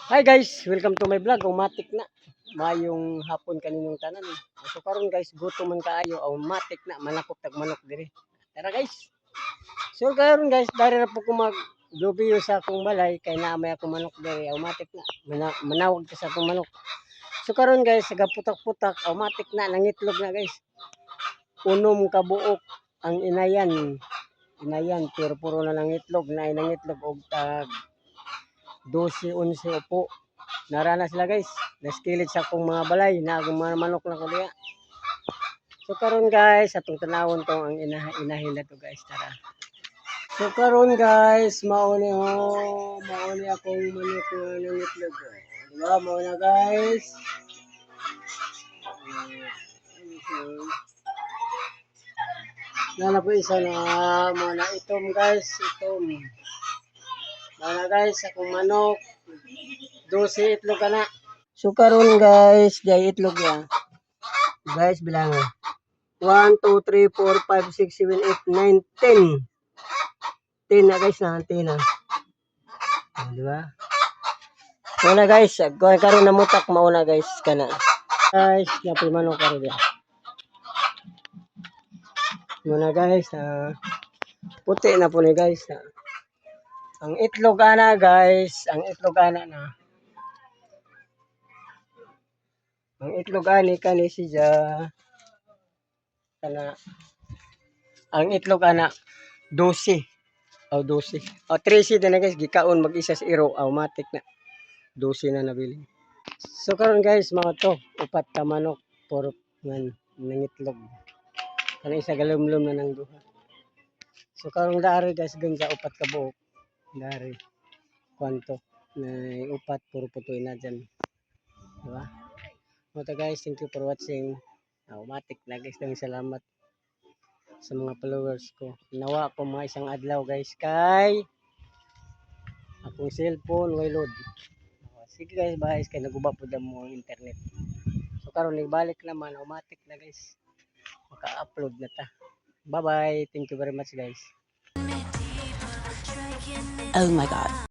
Hi guys, welcome to my vlog. Matik na. Mayong hapon kaninong tanan. So karon guys, gutom man kaayo. Matik na manakop tag manok diri. Tara guys. So karon guys, dari ra po ko mag lubiyo sa akong balay kay naamay ako manok diri. Matik na manawag ka sa akong manok. So karon guys, gaputak-putak, matik na nangitlog na guys. Unom ka buok ang inayan. Inayan pero puro na nangitlog, na nangitlog og tag 12, 11 upo. Narana sila guys. Naskilid sa akong mga balay na akong mga manok na ko diya. So karon guys, atong tanawon to ang inahin na to guys. Tara. So karon guys, mauni akong manok na nangitlog. Diba, mauna guys. Nana po isa na muna itom guys, itom. Mauna guys, akong manok. 12 itlog ka na. So karon guys, day itlog ya. Guys, bilangan. 1, 2, 3, 4, 5, 6, 7, 8, 9, 10. 10 na guys na, 10 na. Di ba? Muna guys, karon na mutak mauna guys kana. Guys, napoy manok karon dia. Muna guys, puti na po ni guys. Ang itlog ana guys, ang itlog ana na. Ang itlog ani kani siya kana. Ang itlog ana 12. O 12. O 13 na guys, gikaon mag-isa sa iro, automatic na. 12 na nabili. So karon guys, mga to, upat ka manok, puro ngan nangitlog. Kana isa galumlum na nang duha. So karon dari guys, gansa upat ka buok. Dari. Kwanto na upat puro putoy na dyan. Diba? Mga guys, thank you for watching. Automatic na guys, salamat sa mga followers ko. Nawa ko mga isang adlaw guys kay akong cellphone way load. Sige guys, bahis kay naguba po mo ang internet. So karon nagbalik naman, automatic na guys. Maka-upload na ta. Bye bye. Thank you very much guys. Oh my god.